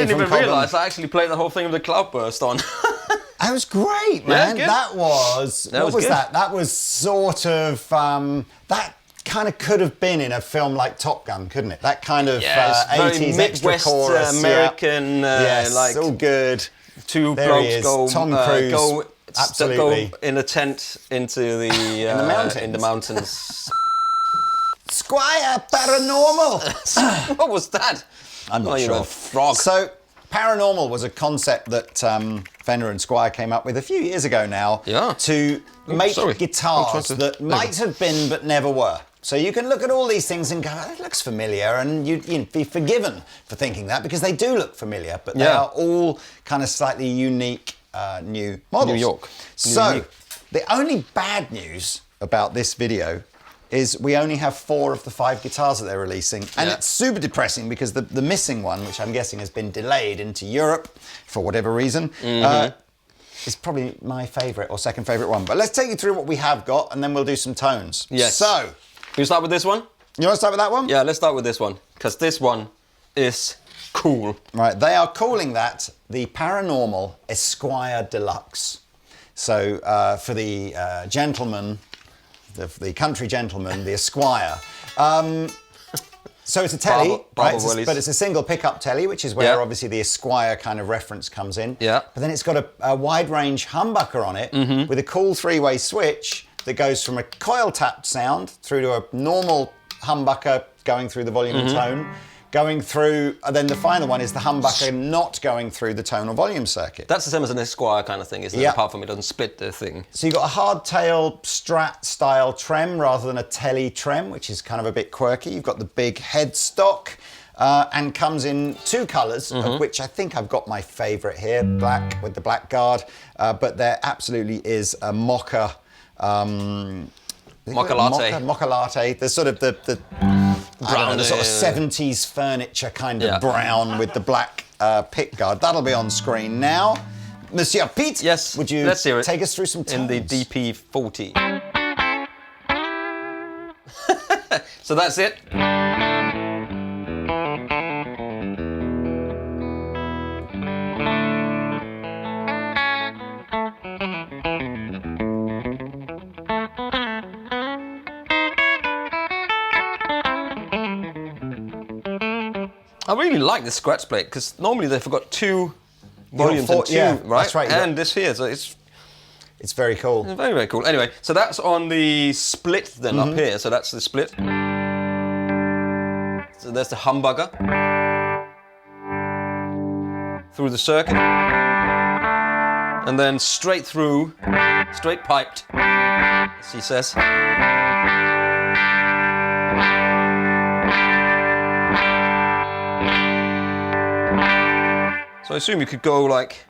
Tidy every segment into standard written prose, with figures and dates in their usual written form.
didn't even realise I actually played the whole thing with the cloudburst on. That was great, man. Yeah, that was what was that? That was sort of that kind of could have been in a film like Top Gun, couldn't it? That kind of 80s extra chorus, American, yes, like all good. Two There blokes he is, go, Tom Cruise, go absolutely in a tent into the in the mountains. Squier, Paranormal. What was that? I'm not You're sure. a frog. So, Paranormal was a concept that Fender and Squier came up with a few years ago now to make guitars that might have been but never were. So you can look at all these things and go, oh, that looks familiar, and you'd be forgiven for thinking that because they do look familiar, but they are all kind of slightly unique new models. New York. So, the only bad news about this video is we only have 4 of the 5 guitars that they're releasing. And it's super depressing because the missing one, which I'm guessing has been delayed into Europe for whatever reason, is probably my favourite or second favourite one. But let's take you through what we have got and then we'll do some tones. Yes. So, Can you start with this one? You want to start with that one? Yeah, let's start with this one, because this one is cool. Right, they are calling that the Paranormal Esquire Deluxe. So, for the gentleman, the country gentleman, the Esquire. So it's a telly, right? But it's a single pickup telly, which is where obviously the Esquire kind of reference comes in. Yeah. But then it's got a wide range humbucker on it with a cool 3-way switch that goes from a coil tapped sound through to a normal humbucker going through the volume and tone, going through, and then the final one is the humbucker not going through the tone or volume circuit. That's the same as an Esquire kind of thing, isn't it? Apart from it doesn't split the thing. So you've got a hardtail Strat style trem rather than a telly trem, which is kind of a bit quirky. You've got the big headstock and comes in 2 colours, of which I think I've got my favourite here, black with the black guard, but there absolutely is a mocha latte. Mocha latte. There's sort of the brown, the sort of 70s furniture kind of brown with the black pick guard. That'll be on screen now. Monsieur Pete, would you take us through some tones? In the DP40. So that's it. I really like the scratch plate because normally they've got 2 volumes and 2, right? That's right. And this here, so it's very cool. It's very, very cool. Anyway, so that's on the split then up here. So that's the split. So there's the humbucker through the circuit, and then straight through, straight piped, as he says. So I assume you could go like...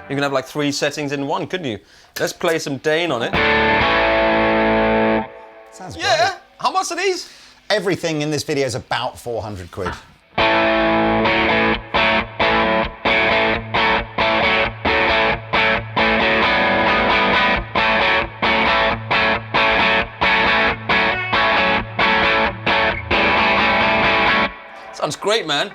You can have like 3 settings in one, couldn't you? Let's play some Dane on it. Sounds great. Yeah! How much are these? Everything in this video is about 400 quid. Sounds great, man.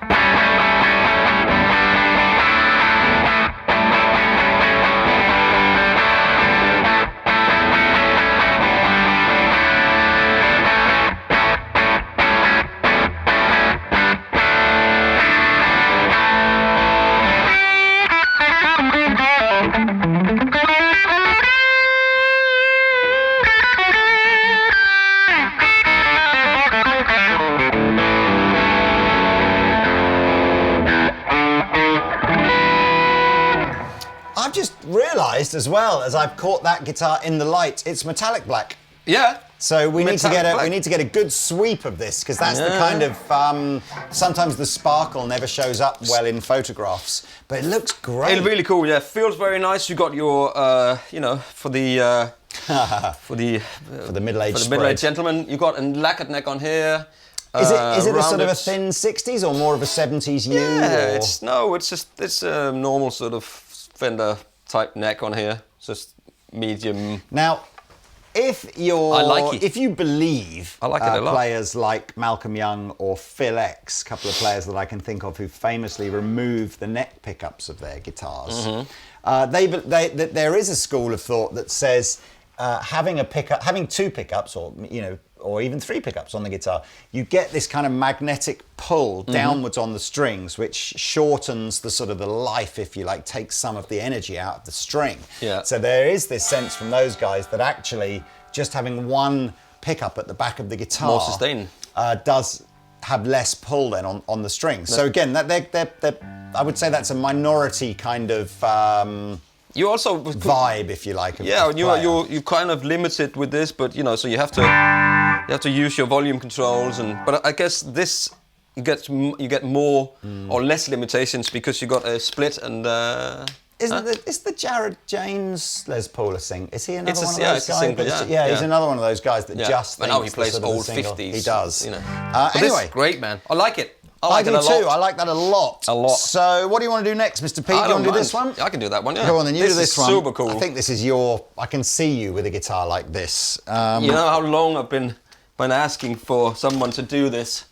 I've just realised as well, as I've caught that guitar in the light, it's metallic black. Yeah. So we need to get a good sweep of this because that's the kind of sometimes the sparkle never shows up well in photographs, but it looks great. It's really cool. Yeah, feels very nice. You got your you know, for the middle-aged gentleman, you got a lacquered neck on here. Is it a sort of a thin 60s or more of a 70s U? Yeah, it's a normal sort of Fender type neck on here, just medium. Now, if you're, I like it. if you believe I like it a lot. players like Malcolm Young or Phil X, a couple of players that I can think of who famously remove the neck pickups of their guitars, there is a school of thought that says having two pickups, or even three pickups on the guitar, you get this kind of magnetic pull downwards on the strings, which shortens the sort of the life, if you like, takes some of the energy out of the string. Yeah. So there is this sense from those guys that actually just having one pickup at the back of the guitar more sustain does have less pull then on the strings. So again, I would say that's a minority kind of you also vibe, if you like. You're kind of limited with this, but so you have to use your volume controls, but I guess this you get more or less limitations because you got a split and. Is the Jared James Les Paul a sing? Is he another one of those guys? Single, he's another one of those guys that just. But now he plays old 50s. He does. Anyway, this great, man. I like it. I do too. I like that a lot. A lot. So, what do you want to do next, Mr. Pete? Do you want to do this one? I can do that one. Yeah. Go on, then. You do this one. Super cool. I think this is I can see you with a guitar like this. You know how long I've been asking for someone to do this.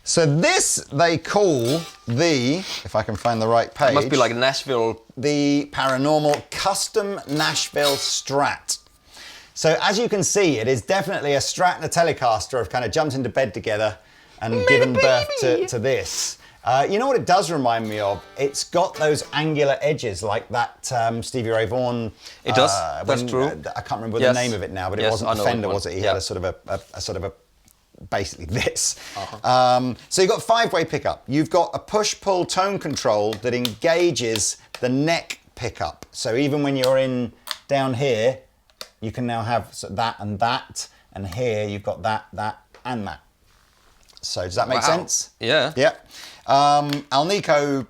So this they call if I can find the right page. It must be like Nashville. The Paranormal Custom Nashville Strat. So as you can see, it is definitely a Strat and a Telecaster have kind of jumped into bed together and given birth to this. You know what it does remind me of? It's got those angular edges like that Stevie Ray Vaughan. It does. That's true. I can't remember the name of it now, but it wasn't a Fender, was it? He had a sort of a basically this. So you've got 5-way pickup. You've got a push-pull tone control that engages the neck pickup. So even when you're down here, you can now have that, and here you've got that, and that. So does that make sense? Yeah. Yeah. Alnico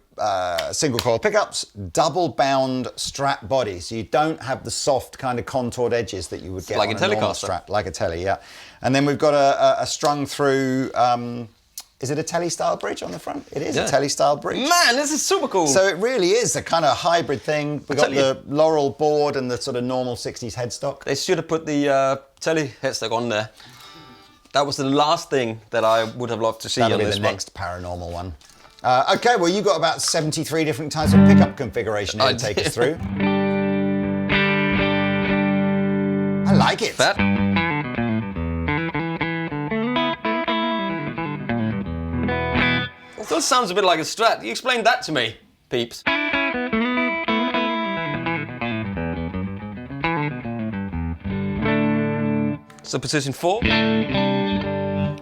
single coil pickups, double bound Strat body, so you don't have the soft kind of contoured edges that you would get like on a Telecaster. Strat. Like a Tele, yeah. And then we've got a strung through. Is it a Tele style bridge on the front? It is a Tele style bridge. Man, this is super cool. So it really is a kind of hybrid thing. We've got the Laurel board and the sort of normal 60s headstock. They should have put the Tele headstock on there. That was the last thing that I would have loved to see on this one. That'll be the next Paranormal one. Okay, well, you've got about 73 different types of pickup configuration here to take us through. I like it. Fat. It still sounds a bit like a Strat. You explained that to me, peeps. So position 4,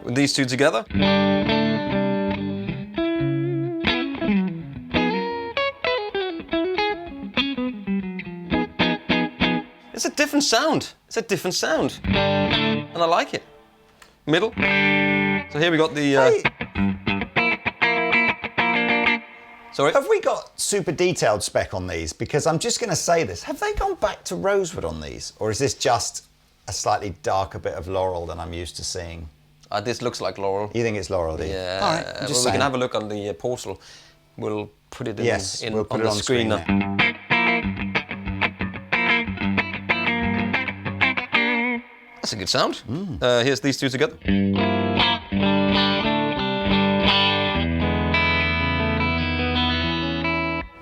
with these two together. It's a different sound. It's a different sound. And I like it. Middle. So here we got the... Sorry? Have we got super detailed spec on these? Because I'm just going to say this. Have they gone back to rosewood on these? Or is this just a slightly darker bit of laurel than I'm used to seeing? This looks like laurel. You think it's laurel, do you? Yeah. All right, Well, we can have a look on the portal. We'll put it we'll put it on the screen now. That's a good sound. Here's these two together.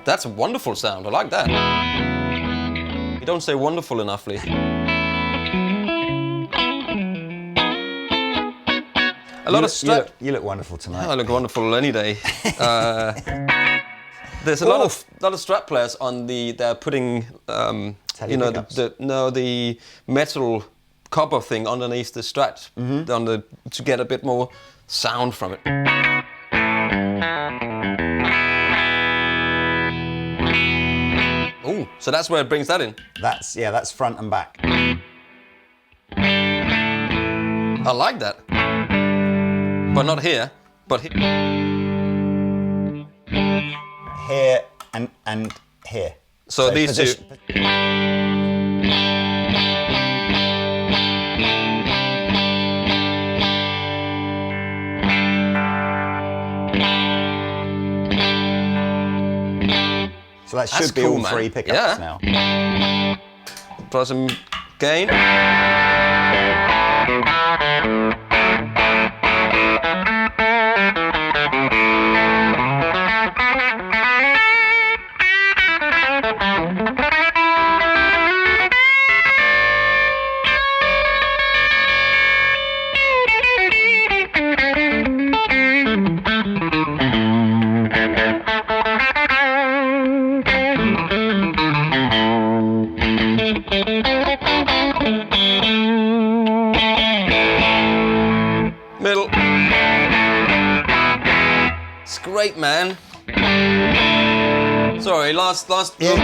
That's a wonderful sound. I like that. You don't say wonderful enough, Lee. A lot of Strat. You look wonderful tonight. I look wonderful any day. There's a lot of Strat players on they're putting the metal copper thing underneath the Strat to get a bit more sound from it. Ooh, so that's where it brings that in. That's front and back. I like that. But not here, but here. Here and here. So these two. So that should be all 3 pickups now. Try some Gain. Middle. It's great, man. Sorry, last. Yeah.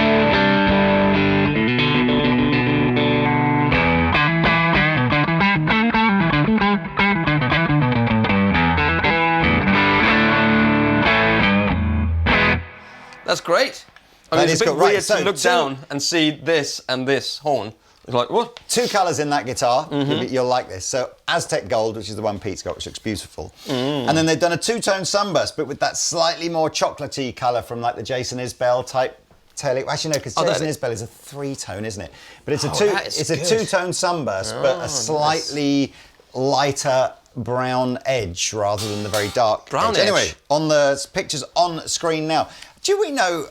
That's great. I mean, it's a bit weird to look down and see this and this horn. It's like, what? 2 colours in that guitar. You'll like this. So Aztec Gold, which is the one Pete's got, which looks beautiful. And then they've done a 2-tone sunburst, but with that slightly more chocolatey colour from like the Jason Isbell type tail. Actually, no, because Jason Isbell is a 3-tone, isn't it? But it's a 2-tone sunburst, but a slightly lighter brown edge rather than the very dark brown edge. Anyway, on the pictures on screen now. Do we know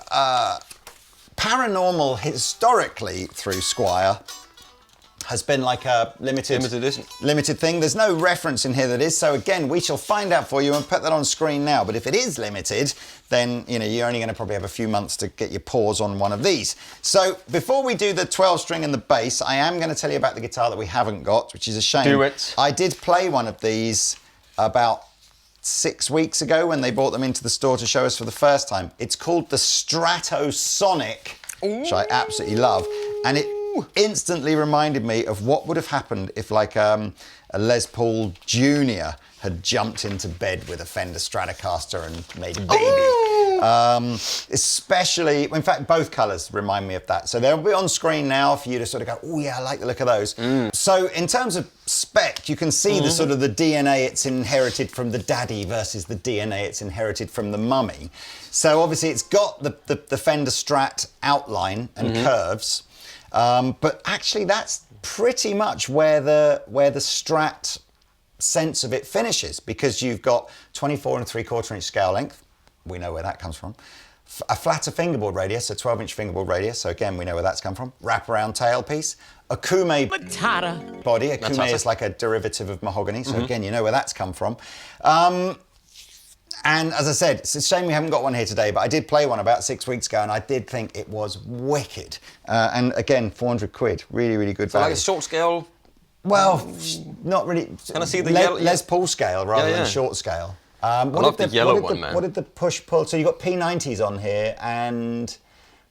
Paranormal historically through Squier has been like a limited thing. There's no reference in here that is. So again, we shall find out for you and put that on screen now. But if it is limited, then you're only going to probably have a few months to get your paws on one of these. So before we do the 12 string and the bass, I am going to tell you about the guitar that we haven't got, which is a shame. Do it. I did play one of these about 6 weeks ago when they brought them into the store to show us for the first time. It's called the Stratosonic, which I absolutely love. And it instantly reminded me of what would have happened if like a Les Paul Jr. had jumped into bed with a Fender Stratocaster and made a baby. Especially, in fact, both colours remind me of that. So they'll be on screen now for you to sort of go, oh yeah, I like the look of those. So in terms of spec, you can see the sort of the DNA it's inherited from the daddy versus the DNA it's inherited from the mummy. So obviously it's got the Fender Strat outline and curves. But actually that's pretty much where the Strat sense of it finishes, because you've got 24 3/4 inch scale length. We know where that comes from. A flatter fingerboard radius, a 12-inch fingerboard radius. So again, we know where that's come from. Wraparound tailpiece. A Kume body. A Kume is like a derivative of mahogany. So again, you know where that's come from. And as I said, it's a shame we haven't got one here today, but I did play one about 6 weeks ago and I did think it was wicked. And again, 400 quid, really, really good value. Like a short scale? Well, not really. Can I see the yellow? Les Paul scale rather than short scale. I love the yellow one, man. What did the push-pull? So you've got P90s on here and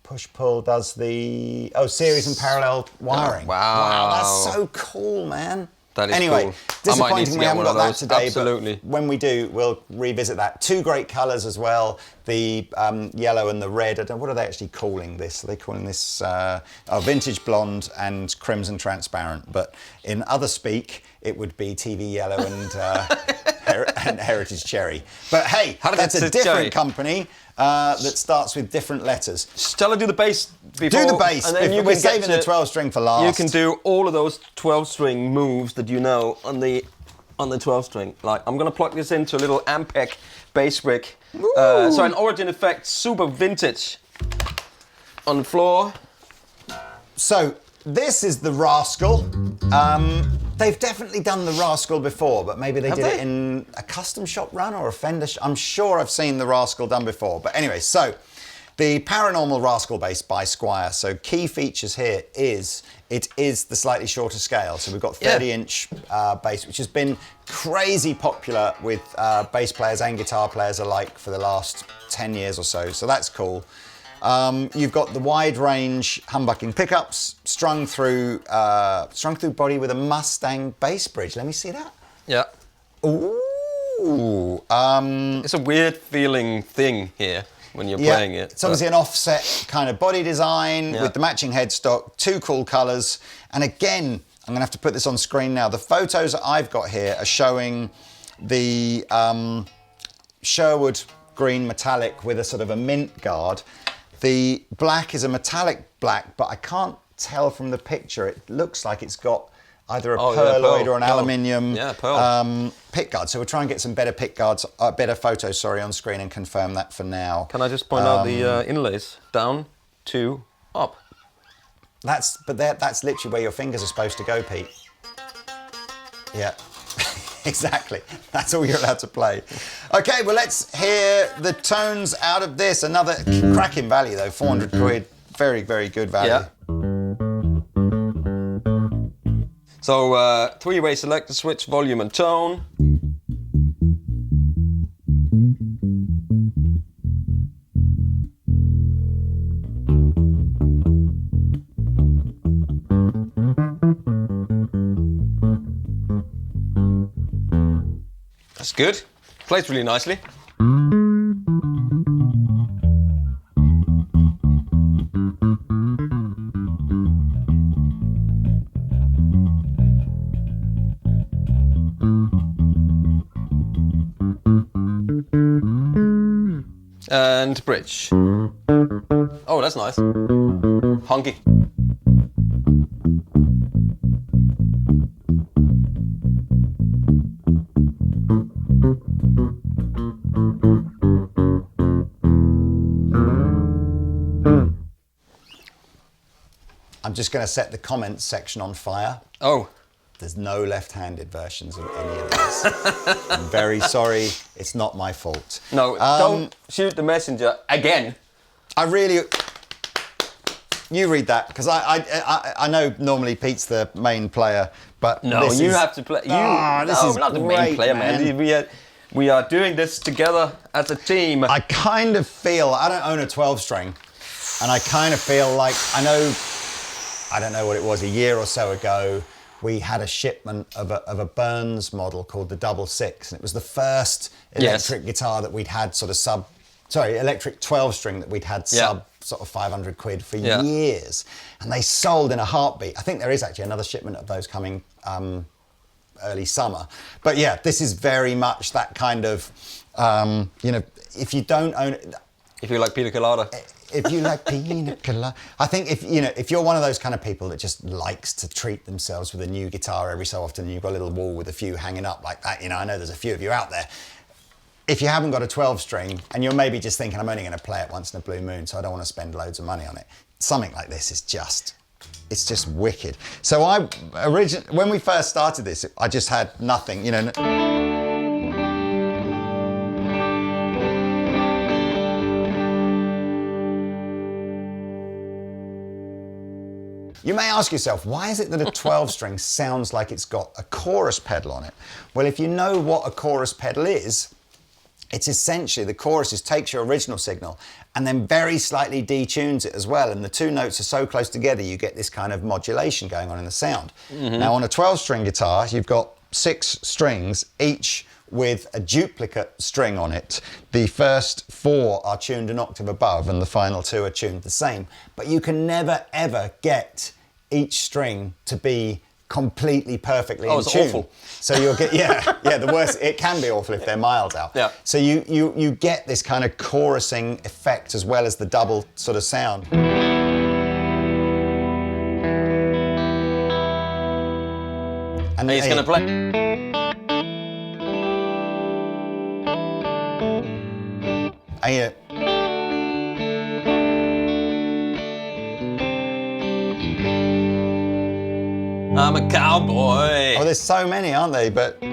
push-pull does the... Oh, series and parallel wiring. Wow. That's so cool, man. That is anyway, cool. Disappointing we haven't got that today, absolutely. But when we do, we'll revisit that. 2 great colours as well, the yellow and the red. I don't know, what are they actually calling this? Are they calling this vintage blonde and crimson transparent? But in other speak, it would be TV yellow and heritage cherry. But hey, that's a different company that starts with different letters. Shall I do the bass before? Do the bass. And then we're saving the 12 string for last. You can do all of those 12 string moves that you know on the 12 string. Like, I'm gonna plug this into a little Ampeg bass brick. So an Origin Effect, super vintage. On the floor. So this is the Rascal. They've definitely done the Rascal before, but maybe they did it in a custom shop run or a Fender. I'm sure I've seen the Rascal done before. But anyway, so the Paranormal Rascal bass by Squier. So key features here is it is the slightly shorter scale. So we've got 30-inch bass, which has been crazy popular with bass players and guitar players alike for the last 10 years or so. So that's cool. You've got the wide range humbucking pickups strung through body with a Mustang bass bridge. Let me see that. Yeah. Ooh. It's a weird feeling thing here when you're playing it. It's obviously an offset kind of body design with the matching headstock, 2 cool colours. And again, I'm going to have to put this on screen now. The photos that I've got here are showing the Sherwood green metallic with a sort of a mint guard. The black is a metallic black, but I can't tell from the picture, it looks like it's got either a pearloid or an aluminium pick guard. So we'll try and get some better pick guards, better photos, sorry, on screen and confirm that for now. Can I just point out the inlays? Down, 2, up. That's literally where your fingers are supposed to go, Pete. Yeah, exactly. That's all you're allowed to play. Okay, well, let's hear the tones out of this. Another cracking value, though, 400 quid. Very, very good value. Yeah. So, three-way selector switch, volume and tone. That's good. Plays really nicely. And bridge. Oh, that's nice. Honky. I'm just going to set the comments section on fire. Oh. There's no left-handed versions of any of this. I'm very sorry. It's not my fault. No, don't shoot the messenger again. I really... You read that, because I know normally Pete's the main player, but no, this you is... have to play. This is not the great, main player, man. We are doing this together as a team. I kind of feel... I don't own a 12-string, and I kind of feel like... I don't know what it was, a year or so ago, we had a shipment of a Burns model called the Double Six, and it was the first electric guitar that we'd had electric 12-string that we'd had sub sort of 500 quid for years. And they sold in a heartbeat. I think there is actually another shipment of those coming early summer. But yeah, this is very much that kind of, if you don't own it... If you like Pina Colada. If you like pina colada, I think if you're one of those kind of people that just likes to treat themselves with a new guitar every so often, and you've got a little wall with a few hanging up like that, I know there's a few of you out there. If you haven't got a 12-string and you're maybe just thinking, I'm only going to play it once in a blue moon, so I don't want to spend loads of money on it, something like this is it's just wicked. So when we first started this, I just had nothing, You may ask yourself, why is it that a 12-string sounds like it's got a chorus pedal on it? Well, if you know what a chorus pedal is, it's essentially the chorus takes your original signal and then very slightly detunes it as well. And the two notes are so close together, you get this kind of modulation going on in the sound. Mm-hmm. Now, on a 12-string guitar, you've got 6 strings, each with a duplicate string on it. The first 4 are tuned an octave above and the final 2 are tuned the same. But you can never, ever get each string to be completely perfectly in tune. Awful. So you'll get, the worst, it can be awful if they're miles out. Yeah. So you get this kind of chorusing effect as well as the double sort of sound. And he's going to play. I'm a cowboy. Oh, there's so many, aren't they? But I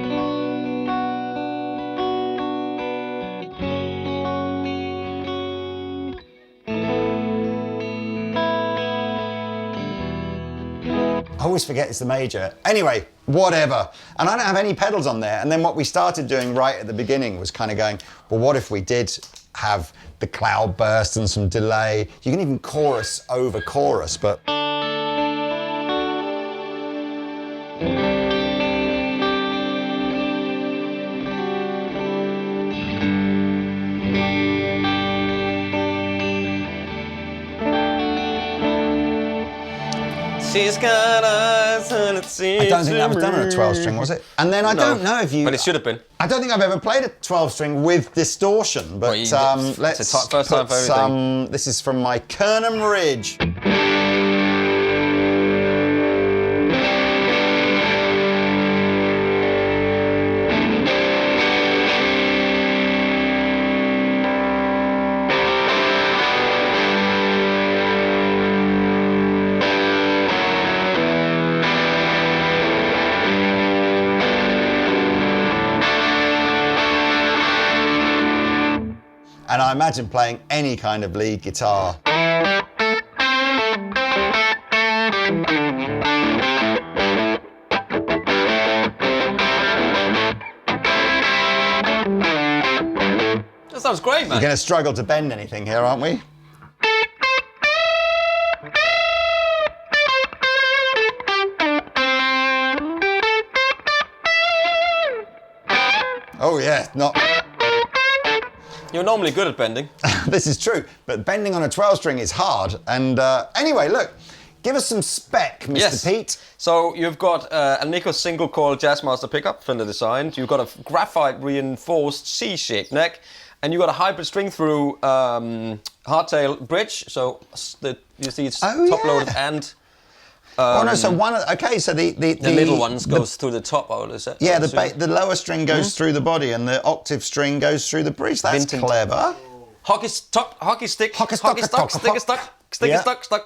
always forget it's the major. Anyway, whatever. And I don't have any pedals on there. And then what we started doing right at the beginning was kind of going, well, what if we did have the cloud burst and some delay? You can even chorus over chorus, but... She's got eyes and it seems I don't think that was done on a 12-string, was it? And then I don't know if you... But it should have been. I don't think I've ever played a 12-string with distortion, but let's first time for everything. This is from my Kernham Ridge. and I imagine playing any kind of lead guitar. That sounds great, man. We're going to struggle to bend anything here, aren't we? Oh yeah, not... You're normally good at bending. This is true, but bending on a 12-string is hard. And anyway, look, give us some spec, Mr. Pete. So you've got a Nico single coil Jazzmaster pickup, Fender designed. You've got a graphite reinforced C-shaped neck, and you've got a hybrid string-through hardtail bridge. So you see it's top-loaded and... oh no! So one. Okay, so the middle ones goes through the top. Is it? Yeah, the lower string goes through the body, and the octave string goes through the bridge. That's clever. Hockey stick, sticky stock,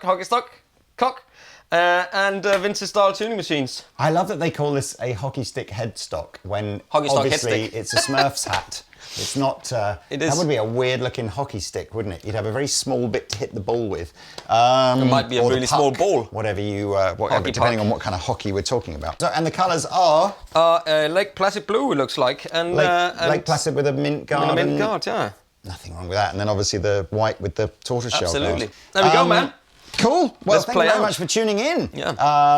hockey stock, cock, and vintage style tuning machines. I love that they call this a hockey stick headstock when hockey stock obviously headstick. It's a Smurf's hat. It's not. It is. That would be a weird-looking hockey stick, wouldn't it? You'd have a very small bit to hit the ball with. It might be a really small ball. Whatever you, depending on what kind of hockey we're talking about. So, and the colours are Lake Placid blue. It looks like, and Lake Placid with a mint guard. With a mint guard, yeah. Nothing wrong with that. And then obviously the white with the tortoiseshell. Absolutely. There we go, man. Cool. Well, thank you very much for tuning in. Yeah.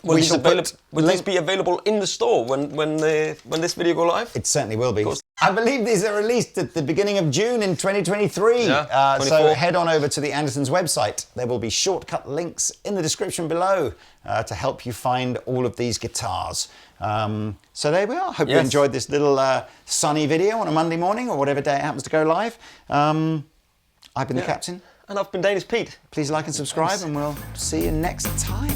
Will these be available in the store when this video go live? It certainly will be. I believe these are released at the beginning of June in 2023. Yeah, so head on over to the Andertons website. There will be shortcut links in the description below to help you find all of these guitars. So there we are. Hope you enjoyed this little sunny video on a Monday morning or whatever day it happens to go live. I've been the captain. And I've been Danish Pete. Please like and subscribe, and we'll see you next time.